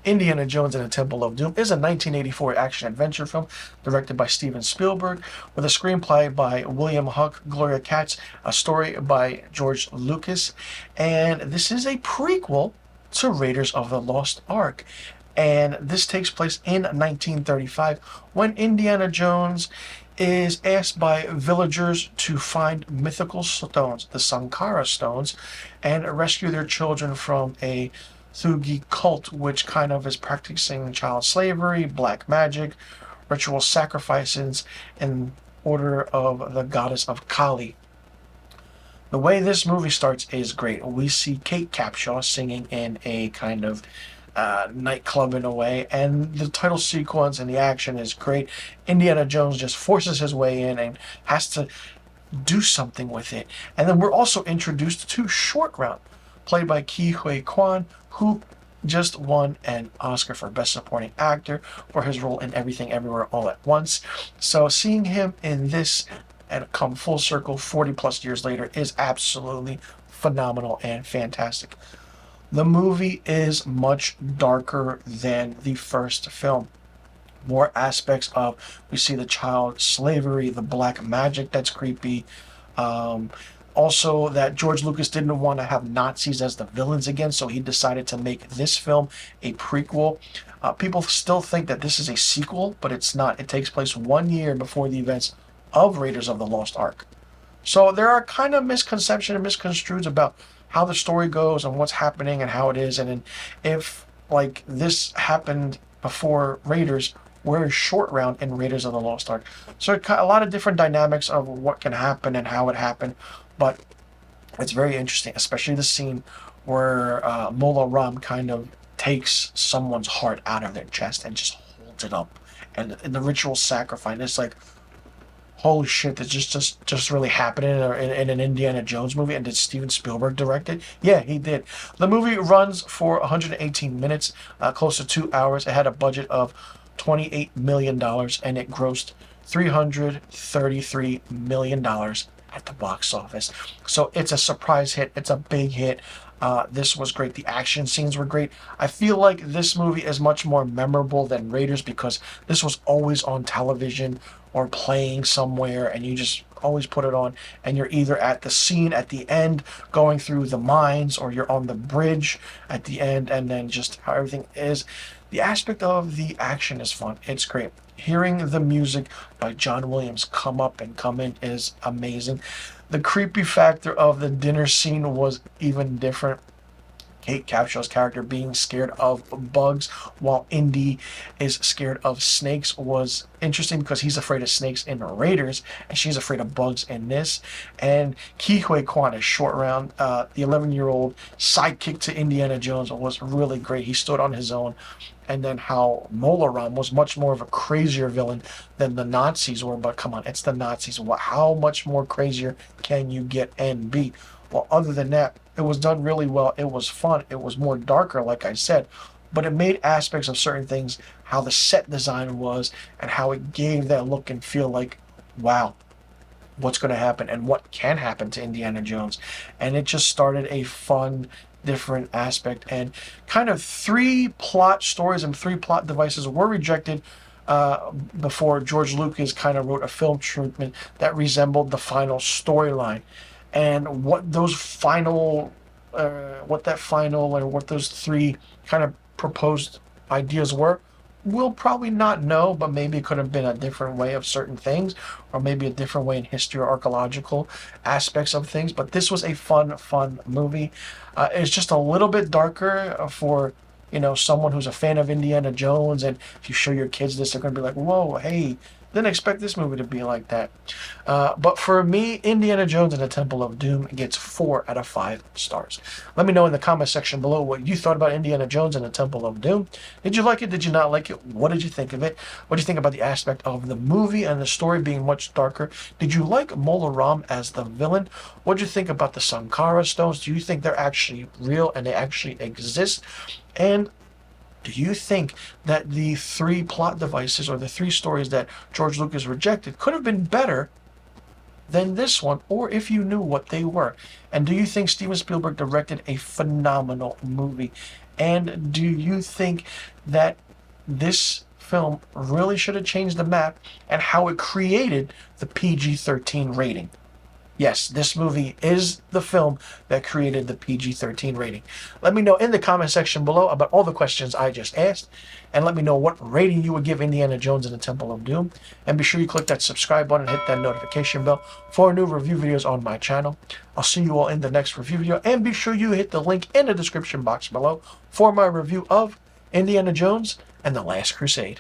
Indiana Jones and the Temple of Doom is a 1984 action-adventure film directed by Steven Spielberg with a screenplay by William Huck, Gloria Katz, a story by George Lucas, and this is a prequel to Raiders of the Lost Ark. And this takes place in 1935 when Indiana Jones is asked by villagers to find mythical stones, the Sankara stones, and rescue their children from a Thugi cult, which kind of is practicing child slavery, black magic, ritual sacrifices in order of the goddess of Kali. The way this movie starts is great. We see Kate Capshaw singing in a kind of nightclub in a way, and the title sequence and the action is great. Indiana Jones just forces his way in and has to do something with it. And then we're also introduced to Short Round, played by Ke Huy Quan, who just won an Oscar for Best Supporting Actor for his role in Everything Everywhere All at Once. So seeing him in this and come full circle 40 plus years later is absolutely phenomenal and fantastic. The movie is much darker than the first film. More aspects of, we see the child slavery, the black magic that's creepy. Also, that George Lucas didn't want to have Nazis as the villains again, so he decided to make this film a prequel. People still think that this is a sequel, but it's not. It takes place 1 year before the events of Raiders of the Lost Ark. So there are kind of misconceptions and misconstrues about how the story goes and what's happening and how it is. And if like this happened before Raiders, where is Short Round in Raiders of the Lost Ark? So a lot of different dynamics of what can happen and how it happened. But it's very interesting, especially the scene where Mola Ram kind of takes someone's heart out of their chest and just holds it up. And in the ritual sacrifice, it's like, holy shit, that's just really happening in an Indiana Jones movie. And did Steven Spielberg direct it? Yeah, he did. The movie runs for 118 minutes, close to 2 hours. It had a budget of $28 million, and it grossed $333 million at the box office. So it's a surprise hit. It's a big hit. This was great. The action scenes were great. I feel like this movie is much more memorable than Raiders because this was always on television or playing somewhere, and you just always put it on, and you're either at the scene at the end going through the mines, or you're on the bridge at the end, and then just how everything is. The aspect of the action is fun. It's great. Hearing the music by John Williams come up and come in is amazing. The creepy factor of the dinner scene was even different. Kate Capshaw's character being scared of bugs while Indy is scared of snakes was interesting because he's afraid of snakes in Raiders and she's afraid of bugs in this. And Ke Huy Quan is Short Round, the 11-year-old sidekick to Indiana Jones, was really great. He stood on his own. And then how Mola Ram was much more of a crazier villain than the Nazis were. But come on, it's the Nazis. How much more crazier can you get and be? Well, other than that, it was done really well. It was fun. It was more darker, like I said, but it made aspects of certain things, how the set design was, and how it gave that look and feel like, wow, what's going to happen and what can happen to Indiana Jones. And it just started a fun, different aspect. And kind of 3 plot stories and 3 plot devices were rejected before George Lucas kind of wrote a film treatment that resembled the final storyline. And what those final, what those 3 kind of proposed ideas were, we'll probably not know, but maybe it could have been a different way of certain things, or maybe a different way in history or archaeological aspects of things. But this was a fun movie. It's just a little bit darker for, someone who's a fan of Indiana Jones, and if you show your kids this, they're going to be like, whoa, hey, didn't expect this movie to be like that. But for me, Indiana Jones and the Temple of Doom gets 4 out of 5 stars. Let me know in the comment section below what you thought about Indiana Jones and the Temple of Doom. Did you like it? Did you not like it? What did you think of it? What do you think about the aspect of the movie and the story being much darker? Did you like Mola Ram as the villain? What did you think about the Sankara stones? Do you think they're actually real and they actually exist? And do you think that the 3 plot devices or the 3 stories that George Lucas rejected could have been better than this one, or if you knew what they were? And do you think Steven Spielberg directed a phenomenal movie? And do you think that this film really should have changed the map and how it created the PG-13 rating? Yes, this movie is the film that created the PG-13 rating. Let me know in the comment section below about all the questions I just asked, and let me know what rating you would give Indiana Jones and the Temple of Doom. And be sure you click that subscribe button and hit that notification bell for new review videos on my channel. I'll see you all in the next review video, and be sure you hit the link in the description box below for my review of Indiana Jones and the Last Crusade.